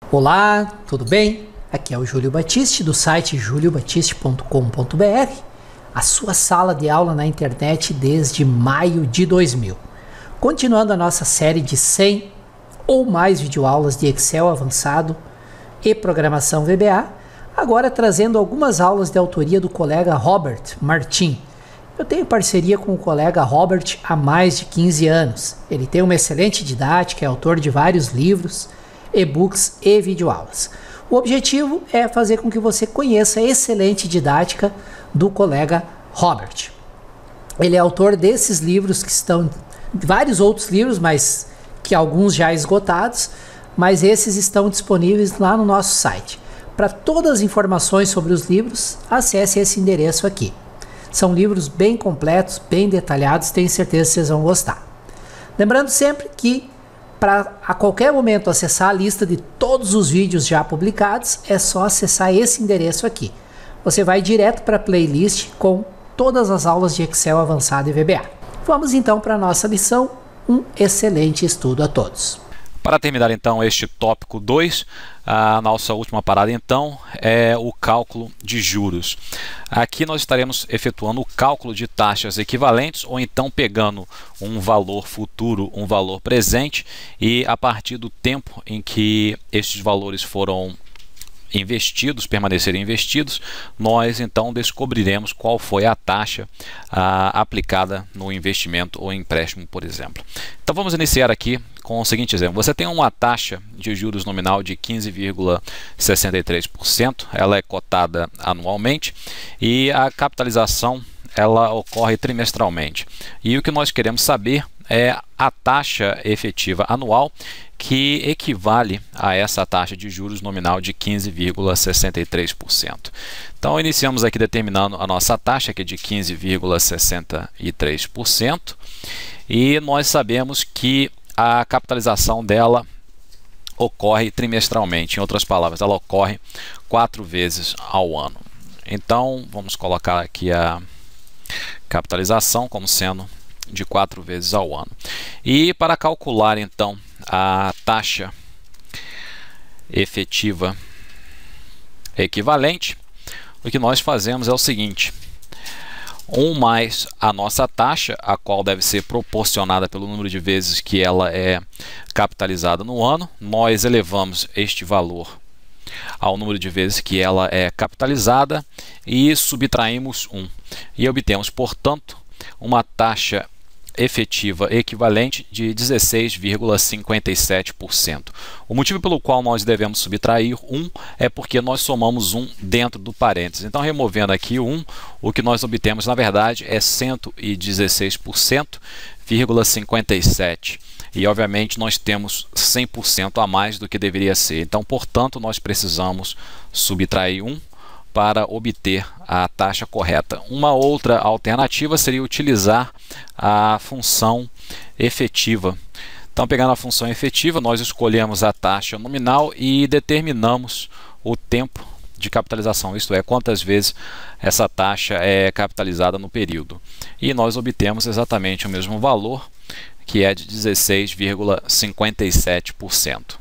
Olá, tudo bem? Aqui é o Júlio Batiste do site juliobatiste.com.br, a sua sala de aula na internet desde maio de 2000. Continuando a nossa série de 100 ou mais videoaulas de Excel avançado e programação VBA, agora trazendo algumas aulas de autoria do colega Robert Martin. Eu tenho parceria com o colega Robert há mais de 15 anos. Ele tem uma excelente didática, é autor de vários livros, e-books e videoaulas. O objetivo é fazer com que você conheça a excelente didática do colega Robert. Ele é autor desses livros que estão, vários outros livros, mas que alguns já esgotados, mas esses estão disponíveis lá no nosso site. Para todas as informações sobre os livros, acesse esse endereço aqui. São livros bem completos, bem detalhados, tenho certeza que vocês vão gostar. Lembrando sempre que para a qualquer momento acessar a lista de todos os vídeos já publicados, é só acessar esse endereço aqui. Você vai direto para a playlist com todas as aulas de Excel avançado e VBA. Vamos então para a nossa lição. Um excelente estudo a todos. Para terminar então este tópico 2, a nossa última parada então é o cálculo de juros. Aqui nós estaremos efetuando o cálculo de taxas equivalentes ou então pegando um valor futuro, um valor presente e a partir do tempo em que estes valores foram investidos, permanecerem investidos, nós então descobriremos qual foi a taxa aplicada no investimento ou empréstimo, por exemplo. Então vamos iniciar aqui com o seguinte exemplo. Você tem uma taxa de juros nominal de 15,63%, ela é cotada anualmente e a capitalização ela ocorre trimestralmente. E o que nós queremos saber é a taxa efetiva anual que equivale a essa taxa de juros nominal de 15,63%. Então iniciamos aqui determinando a nossa taxa, que é de 15,63%, e nós sabemos que a capitalização dela ocorre trimestralmente. Em outras palavras, ela ocorre 4 vezes ao ano. Então vamos colocar aqui a capitalização como sendo de 4 vezes ao ano. E para calcular então a taxa efetiva equivalente, o que nós fazemos é o seguinte: 1 mais a nossa taxa, a qual deve ser proporcionada pelo número de vezes que ela é capitalizada no ano, nós elevamos este valor ao número de vezes que ela é capitalizada e subtraímos 1. E obtemos, portanto, uma taxa efetiva equivalente de 16,57%. O motivo pelo qual nós devemos subtrair 1 é porque nós somamos 1 dentro do parênteses. Então, removendo aqui o 1, o que nós obtemos, na verdade, é 116,57%. E, obviamente, nós temos 100% a mais do que deveria ser. Então, portanto, nós precisamos subtrair 1 para obter a taxa correta. Uma outra alternativa seria utilizar a função efetiva. Então, pegando a função efetiva, nós escolhemos a taxa nominal e determinamos o tempo de capitalização, isto é, quantas vezes essa taxa é capitalizada no período. E nós obtemos exatamente o mesmo valor, que é de 16,57%.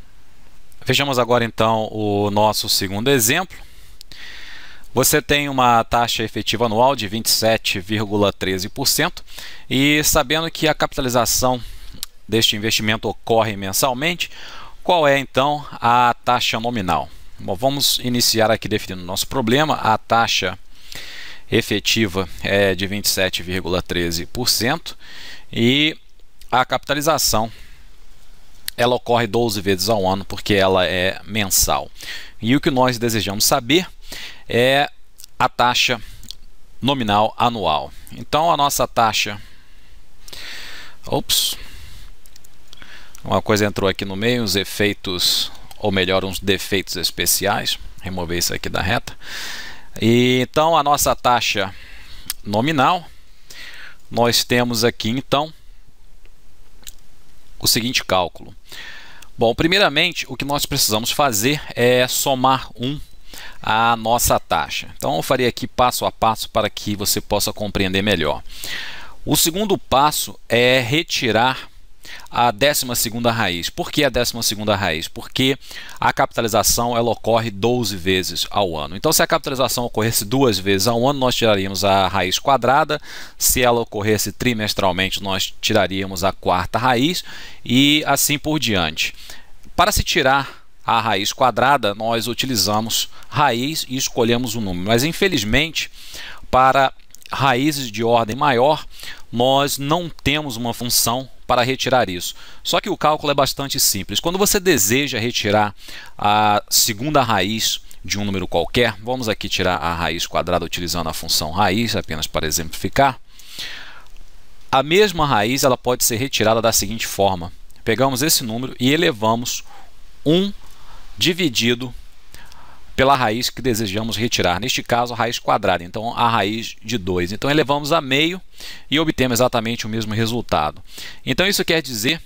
Vejamos agora então o nosso segundo exemplo. Você tem uma taxa efetiva anual de 27,13% e, sabendo que a capitalização deste investimento ocorre mensalmente, qual é então a taxa nominal? Bom, vamos iniciar aqui definindo o nosso problema. A taxa efetiva é de 27,13% e a capitalização ela ocorre 12 vezes ao ano porque ela é mensal. E o que nós desejamos saber é a taxa nominal anual. Então a nossa taxa... uma coisa entrou aqui no meio, uns efeitos, ou melhor, uns defeitos especiais. Remover isso aqui da reta. E então a nossa taxa nominal, nós temos aqui então o seguinte cálculo. Bom, primeiramente o que nós precisamos fazer é somar 1 à nossa taxa. Então eu farei aqui passo a passo para que você possa compreender melhor. O segundo passo é retirar a 12ª raiz. Por que a 12ª raiz? Porque a capitalização ela ocorre 12 vezes ao ano. Então, se a capitalização ocorresse 2 vezes ao ano, nós tiraríamos a raiz quadrada. Se ela ocorresse trimestralmente, nós tiraríamos a 4ª raiz e assim por diante. Para se tirar a raiz quadrada, nós utilizamos raiz e escolhemos o número. Mas, infelizmente, para raízes de ordem maior, nós não temos uma função para retirar isso. Só que o cálculo é bastante simples. Quando você deseja retirar a 2ª raiz de um número qualquer, vamos aqui tirar a raiz quadrada utilizando a função raiz, apenas para exemplificar. A mesma raiz ela pode ser retirada da seguinte forma. Pegamos esse número e elevamos 1 dividido pela raiz que desejamos retirar, neste caso a raiz quadrada, então a raiz de 2. Então elevamos a meio e obtemos exatamente o mesmo resultado. Então isso quer dizer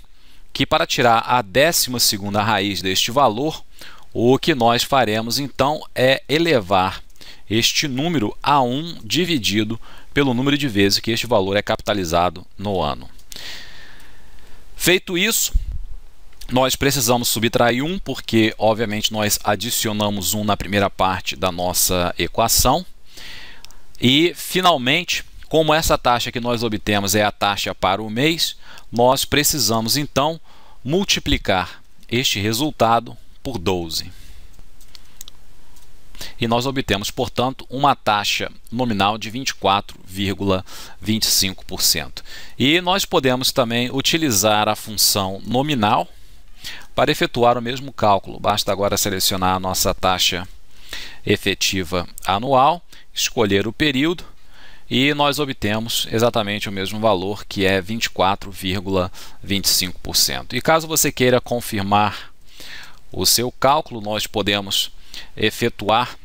que para tirar a 12ª raiz deste valor, o que nós faremos então é elevar este número a 1 dividido pelo número de vezes que este valor é capitalizado no ano. Feito isso, nós precisamos subtrair 1, porque, obviamente, nós adicionamos 1 na primeira parte da nossa equação. E, finalmente, como essa taxa que nós obtemos é a taxa para o mês, nós precisamos, então, multiplicar este resultado por 12. E nós obtemos, portanto, uma taxa nominal de 24,25%. E nós podemos também utilizar a função nominal para efetuar o mesmo cálculo. Basta agora selecionar a nossa taxa efetiva anual, escolher o período e nós obtemos exatamente o mesmo valor, que é 24,25%. E caso você queira confirmar o seu cálculo, nós podemos efetuar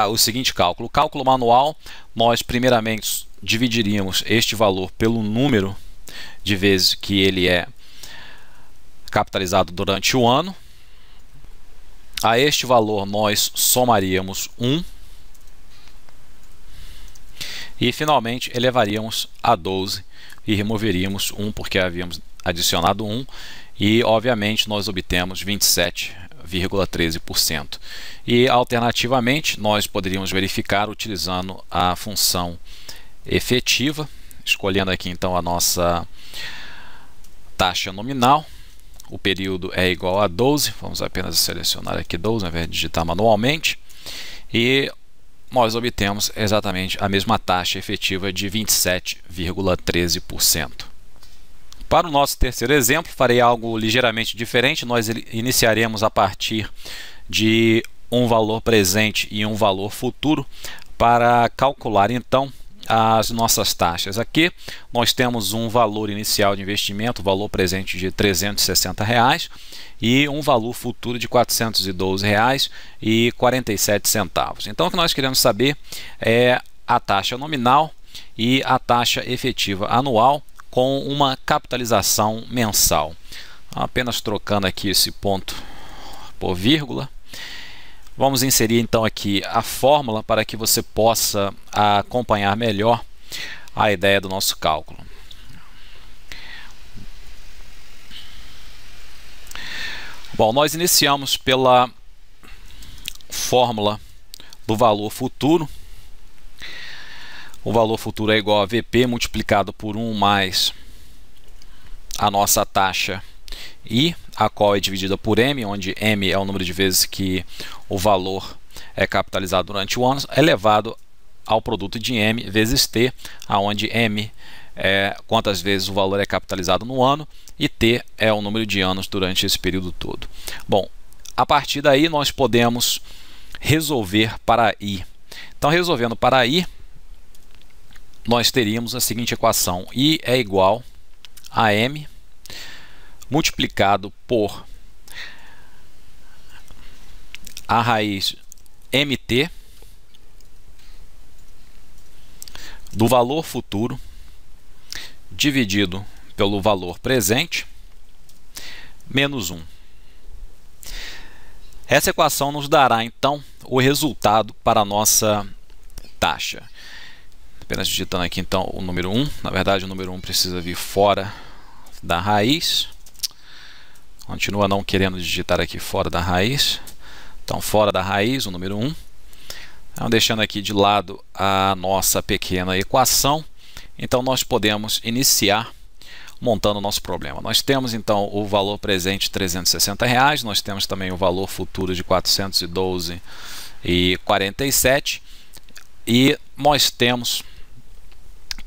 o seguinte cálculo. O cálculo manual, nós primeiramente dividiríamos este valor pelo número de vezes que ele é capitalizado durante o ano. A este valor nós somaríamos 1 e finalmente elevaríamos a 12 e removeríamos 1 porque havíamos adicionado 1 e obviamente nós obtemos 27,13%. E alternativamente nós poderíamos verificar utilizando a função efetiva, escolhendo aqui então a nossa taxa nominal. O período é igual a 12, vamos apenas selecionar aqui 12 ao invés de digitar manualmente, e nós obtemos exatamente a mesma taxa efetiva de 27,13%. Para o nosso terceiro exemplo, farei algo ligeiramente diferente. Nós iniciaremos a partir de um valor presente e um valor futuro para calcular então as nossas taxas. Aqui nós temos um valor inicial de investimento, valor presente de R$ 360 e um valor futuro de R$ 412,47. Então o que nós queremos saber é a taxa nominal e a taxa efetiva anual com uma capitalização mensal. Apenas trocando aqui esse ponto por vírgula. Vamos inserir então aqui a fórmula para que você possa acompanhar melhor a ideia do nosso cálculo. Bom, nós iniciamos pela fórmula do valor futuro. O valor futuro é igual a VP multiplicado por 1 mais a nossa taxa I, a qual é dividida por M, onde M é o número de vezes que o valor é capitalizado durante o ano, elevado ao produto de M vezes T, onde M é quantas vezes o valor é capitalizado no ano e T é o número de anos durante esse período todo. Bom, a partir daí nós podemos resolver para I. Então, resolvendo para I, nós teríamos a seguinte equação: I é igual a M multiplicado por a raiz MT do valor futuro dividido pelo valor presente menos 1. Essa equação nos dará então o resultado para a nossa taxa. Apenas digitando aqui então o número 1, na verdade o número 1 precisa vir fora da raiz. Continua não querendo digitar aqui fora da raiz. Então, fora da raiz, o número 1. Então, deixando aqui de lado a nossa pequena equação. Então, nós podemos iniciar montando o nosso problema. Nós temos, então, o valor presente de R$ 360. Nós temos também o valor futuro de R$ 412,47. E nós temos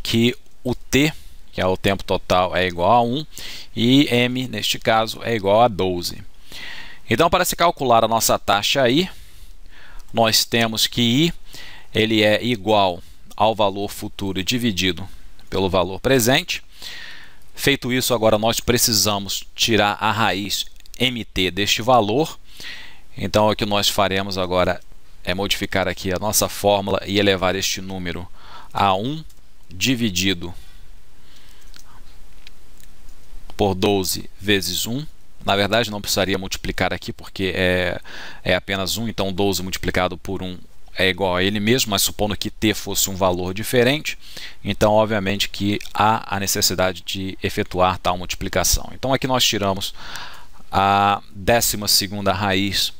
que o T, que é o tempo total, é igual a 1, e M, neste caso, é igual a 12. Então, para se calcular a nossa taxa I, nós temos que I ele é igual ao valor futuro dividido pelo valor presente. Feito isso, agora nós precisamos tirar a raiz MT deste valor. Então, o que nós faremos agora é modificar aqui a nossa fórmula e elevar este número a 1 dividido por 12 vezes 1. Na verdade, não precisaria multiplicar aqui porque é apenas 1, então 12 multiplicado por 1 é igual a ele mesmo, mas supondo que t fosse um valor diferente, então obviamente que há a necessidade de efetuar tal multiplicação. Então aqui nós tiramos a 12ª raiz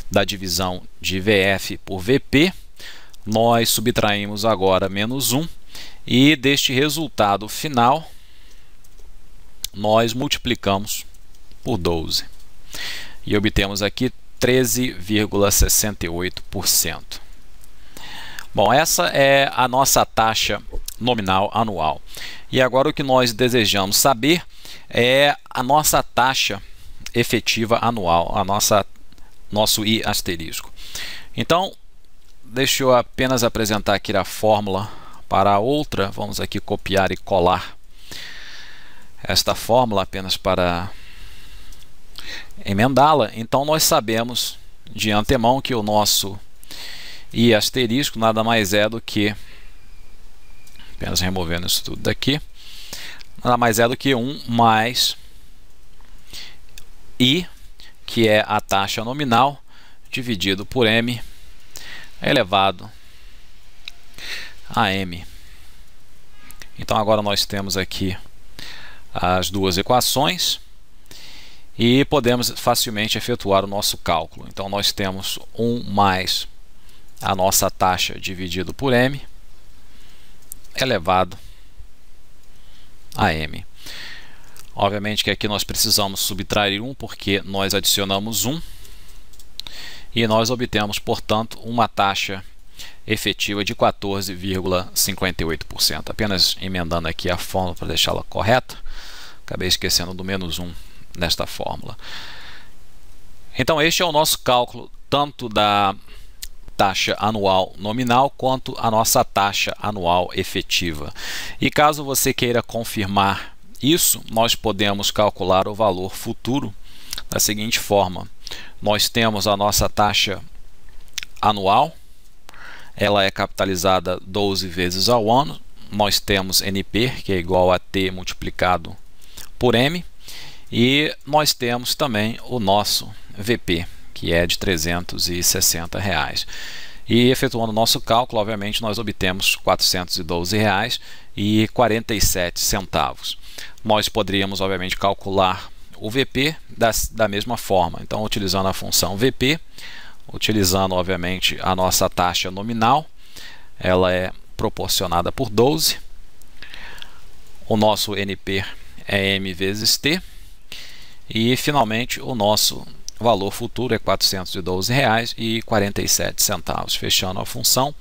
da divisão de VF por VP, nós subtraímos agora menos 1, e deste resultado final nós multiplicamos por 12 e obtemos aqui 13,68%. Bom, essa é a nossa taxa nominal anual. E agora o que nós desejamos saber é a nossa taxa efetiva anual, nosso I asterisco. Então, deixa eu apenas apresentar aqui a fórmula para a outra. Vamos aqui copiar e colar esta fórmula apenas para emendá-la. Então, nós sabemos de antemão que o nosso I asterisco nada mais é do que, apenas removendo isso tudo daqui, nada mais é do que 1 mais I, que é a taxa nominal, dividido por M elevado a M. Então agora nós temos aqui as duas equações e podemos facilmente efetuar o nosso cálculo. Então nós temos 1 mais a nossa taxa dividido por M elevado a M. Obviamente que aqui nós precisamos subtrair 1 porque nós adicionamos 1 e nós obtemos, portanto, uma taxa efetiva de 14,58%. Apenas emendando aqui a fórmula para deixá-la correta. Acabei esquecendo do menos 1 nesta fórmula. Então este é o nosso cálculo tanto da taxa anual nominal quanto a nossa taxa anual efetiva. E caso você queira confirmar isso, nós podemos calcular o valor futuro da seguinte forma. Nós temos a nossa taxa anual, ela é capitalizada 12 vezes ao ano. Nós temos NP, que é igual a T multiplicado por M, e nós temos também o nosso VP, que é de R$ 360. E efetuando o nosso cálculo, obviamente, nós obtemos R$ 412,47. Nós poderíamos, obviamente, calcular o VP da mesma forma. Então, utilizando a função VP, utilizando, obviamente, a nossa taxa nominal, ela é proporcionada por 12. O nosso NP é M vezes T. E, finalmente, o nosso valor futuro é R$ 412,47, fechando a função,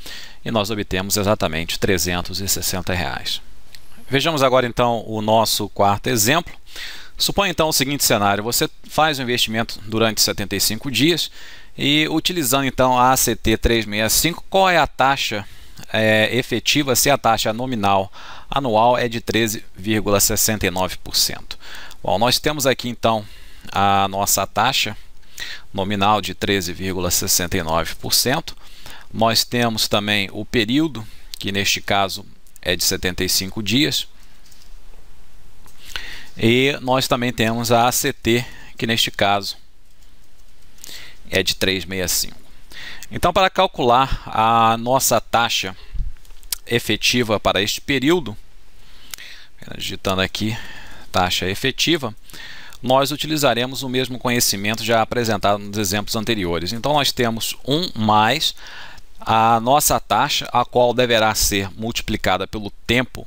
e nós obtemos exatamente R$ 360. Vejamos agora então o nosso quarto exemplo. Suponha então o seguinte cenário: você faz um investimento durante 75 dias e utilizando então a ACT 365, qual é a taxa efetiva se a taxa nominal anual é de 13,69%? Bom, nós temos aqui então a nossa taxa nominal de 13,69%. Nós temos também o período, que neste caso é de 75 dias. E nós também temos a ACT, que neste caso é de 3,65. Então, para calcular a nossa taxa efetiva para este período, digitando aqui taxa efetiva, nós utilizaremos o mesmo conhecimento já apresentado nos exemplos anteriores. Então nós temos 1 mais a nossa taxa, a qual deverá ser multiplicada pelo tempo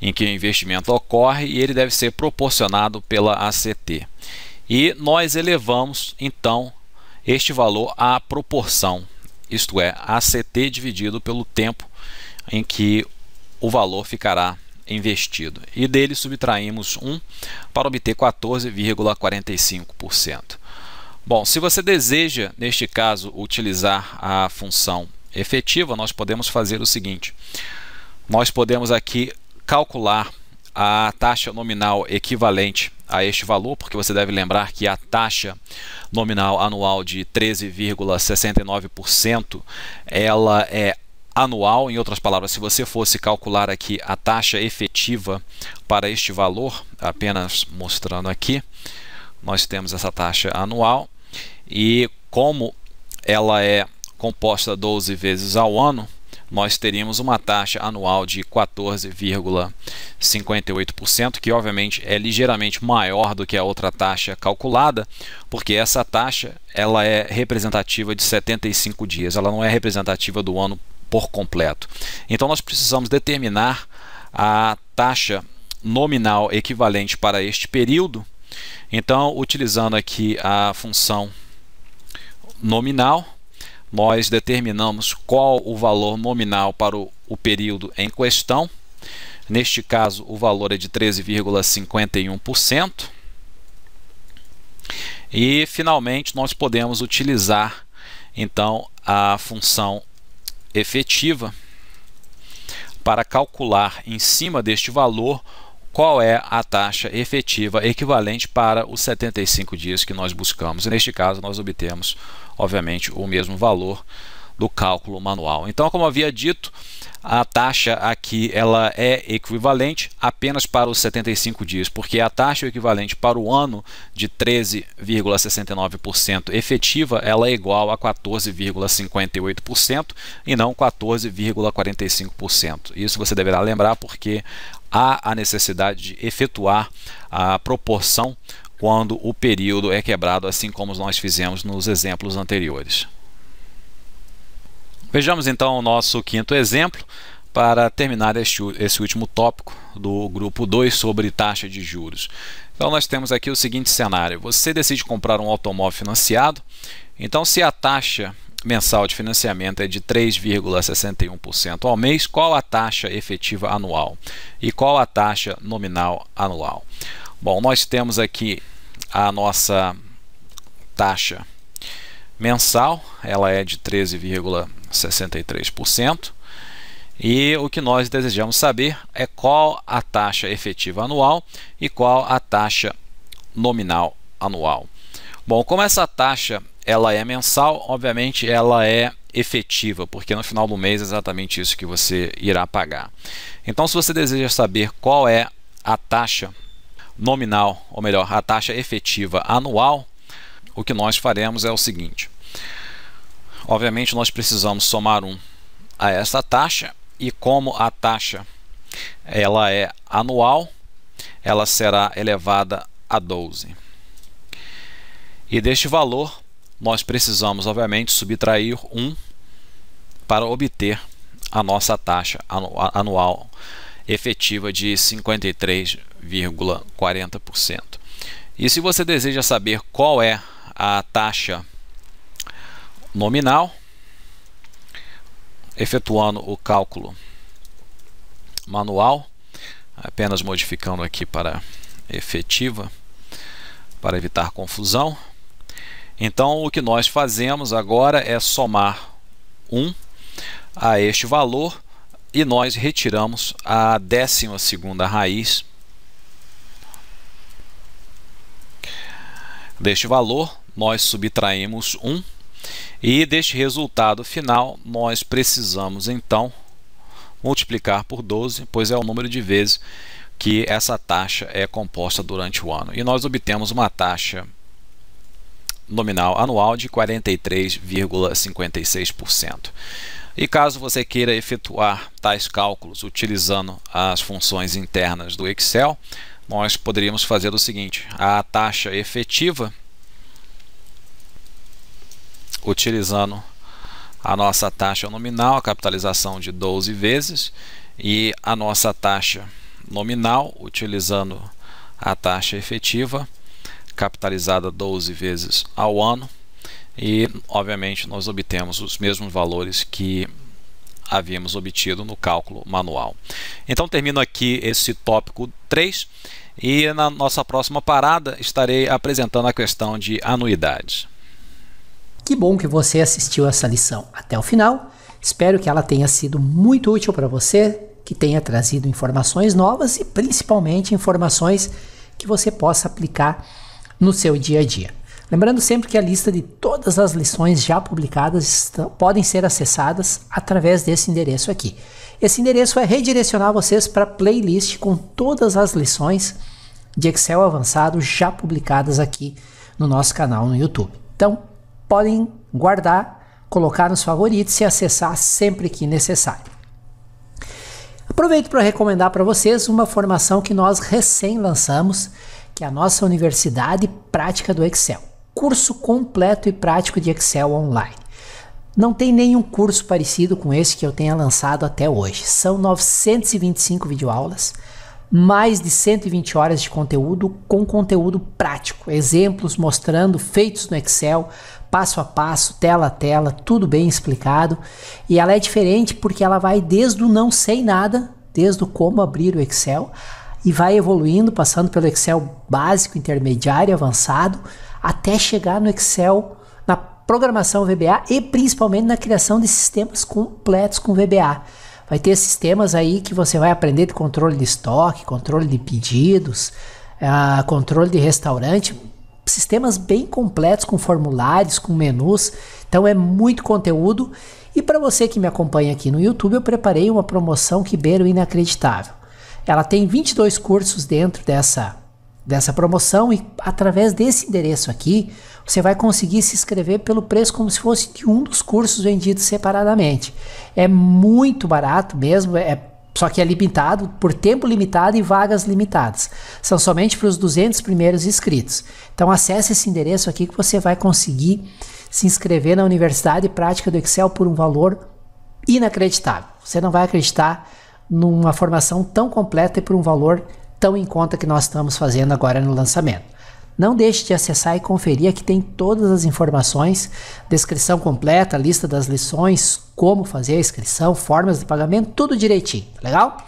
em que o investimento ocorre, e ele deve ser proporcionado pela ACT. E nós elevamos então este valor à proporção, isto é, ACT dividido pelo tempo em que o valor ficará investido. E dele subtraímos 1 para obter 14,45%. Bom, se você deseja, neste caso, utilizar a função efetiva, nós podemos fazer o seguinte. Nós podemos aqui calcular a taxa nominal equivalente a este valor, porque você deve lembrar que a taxa nominal anual de 13,69% ela é anual. Em outras palavras, se você fosse calcular aqui a taxa efetiva para este valor, apenas mostrando aqui, nós temos essa taxa anual, e como ela é composta 12 vezes ao ano, nós teríamos uma taxa anual de 14,58%, que obviamente é ligeiramente maior do que a outra taxa calculada, porque essa taxa ela é representativa de 75 dias, ela não é representativa do ano por completo. Então nós precisamos determinar a taxa nominal equivalente para este período. Então, utilizando aqui a função nominal, nós determinamos qual o valor nominal para o período em questão. Neste caso, o valor é de 13,51%. E, finalmente, nós podemos utilizar, então, a função efetiva para calcular em cima deste valor qual é a taxa efetiva equivalente para os 75 dias que nós buscamos. E neste caso nós obtemos, obviamente, o mesmo valor do cálculo manual. Então, como havia dito, a taxa aqui ela é equivalente apenas para os 75 dias, porque a taxa equivalente para o ano de 13,69% efetiva, ela é igual a 14,58% e não 14,45%. Isso você deverá lembrar, porque há a necessidade de efetuar a proporção quando o período é quebrado, assim como nós fizemos nos exemplos anteriores. Vejamos então o nosso quinto exemplo para terminar esse último tópico do grupo 2 sobre taxa de juros. Então nós temos aqui o seguinte cenário: você decide comprar um automóvel financiado. Então, se a taxa mensal de financiamento é de 3,61% ao mês, qual a taxa efetiva anual e qual a taxa nominal anual? Bom, nós temos aqui a nossa taxa mensal, ela é de 13,63%, e o que nós desejamos saber é qual a taxa efetiva anual e qual a taxa nominal anual. Bom, como essa taxa ela é mensal, obviamente ela é efetiva, porque no final do mês é exatamente isso que você irá pagar. Então, se você deseja saber qual é a taxa nominal, ou melhor, a taxa efetiva anual, o que nós faremos é o seguinte: obviamente nós precisamos somar 1 a essa taxa, e como a taxa ela é anual, ela será elevada a 12. E deste valor nós precisamos, obviamente, subtrair 1 para obter a nossa taxa anual efetiva de 53,40%. E se você deseja saber qual é a taxa nominal, efetuando o cálculo manual, apenas modificando aqui para efetiva, para evitar confusão. Então, o que nós fazemos agora é somar 1 a este valor e nós retiramos a 12ª raiz deste valor. Nós subtraímos 1 e deste resultado final nós precisamos então multiplicar por 12, pois é o número de vezes que essa taxa é composta durante o ano. E nós obtemos uma taxa nominal anual de 43,56%. E caso você queira efetuar tais cálculos utilizando as funções internas do Excel, nós poderíamos fazer o seguinte: a taxa efetiva, utilizando a nossa taxa nominal, a capitalização de 12 vezes, e a nossa taxa nominal, utilizando a taxa efetiva, capitalizada 12 vezes ao ano, e obviamente nós obtemos os mesmos valores que havíamos obtido no cálculo manual. Então termino aqui esse tópico 3 e na nossa próxima parada estarei apresentando a questão de anuidades. Que bom que você assistiu essa lição até o final. Espero que ela tenha sido muito útil para você, que tenha trazido informações novas e principalmente informações que você possa aplicar no seu dia a dia. Lembrando sempre que a lista de todas as lições já publicadas podem ser acessadas através desse endereço aqui. Esse endereço vai redirecionar vocês para a playlist com todas as lições de Excel avançado já publicadas aqui no nosso canal no YouTube. Então, podem guardar, colocar nos favoritos e acessar sempre que necessário. Aproveito para recomendar para vocês uma formação que nós recém lançamos, que é a nossa Universidade Prática do Excel. Curso completo e prático de Excel online. Não tem nenhum curso parecido com esse que eu tenha lançado até hoje. São 925 videoaulas, mais de 120 horas de conteúdo com conteúdo prático. Exemplos mostrando feitos no Excel, passo a passo, tela a tela, tudo bem explicado. E ela é diferente porque ela vai desde o não sei nada, desde o como abrir o Excel, e vai evoluindo, passando pelo Excel básico, intermediário, avançado, até chegar no Excel, na programação VBA e principalmente na criação de sistemas completos com VBA. Vai ter sistemas aí que você vai aprender de controle de estoque, controle de pedidos, controle de restaurante, sistemas bem completos com formulários, com menus. Então é muito conteúdo. E para você que me acompanha aqui no YouTube, eu preparei uma promoção que beira o inacreditável. Ela tem 22 cursos dentro dessa promoção e através desse endereço aqui, você vai conseguir se inscrever pelo preço como se fosse de um dos cursos vendidos separadamente. É muito barato mesmo, só que é limitado, por tempo limitado e vagas limitadas. São somente para os 200 primeiros inscritos. Então acesse esse endereço aqui que você vai conseguir se inscrever na Universidade Prática do Excel por um valor inacreditável. Você não vai acreditar numa formação tão completa e por um valor tão em conta que nós estamos fazendo agora no lançamento. Não deixe de acessar e conferir, aqui tem todas as informações, descrição completa, lista das lições, como fazer a inscrição, formas de pagamento, tudo direitinho, legal?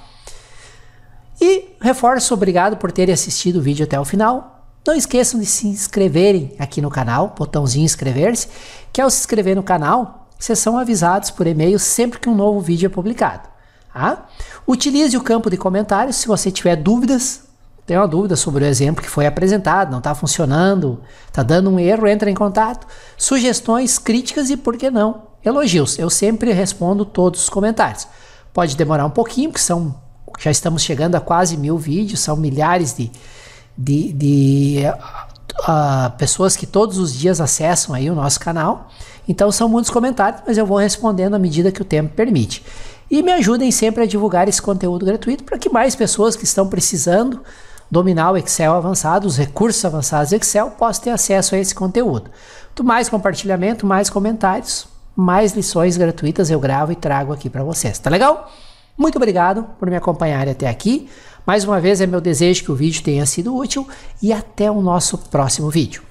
E reforço, obrigado por terem assistido o vídeo até o final. Não esqueçam de se inscreverem aqui no canal, botãozinho inscrever-se, que ao se inscrever no canal, vocês são avisados por e-mail sempre que um novo vídeo é publicado. Tá? Utilize o campo de comentários se você tiver dúvidas. Tem uma dúvida sobre o exemplo que foi apresentado, não está funcionando, está dando um erro, entra em contato. Sugestões, críticas e, por que não, elogios. Eu sempre respondo todos os comentários. Pode demorar um pouquinho, porque já estamos chegando a quase 1000 vídeos, são milhares de pessoas que todos os dias acessam aí o nosso canal. Então são muitos comentários, mas eu vou respondendo à medida que o tempo permite. E me ajudem sempre a divulgar esse conteúdo gratuito para que mais pessoas que estão precisando dominar o Excel avançado, os recursos avançados do Excel, possam ter acesso a esse conteúdo. Quanto mais compartilhamento, mais comentários, mais lições gratuitas eu gravo e trago aqui para vocês. Tá legal? Muito obrigado por me acompanhar até aqui. Mais uma vez é meu desejo que o vídeo tenha sido útil e até o nosso próximo vídeo.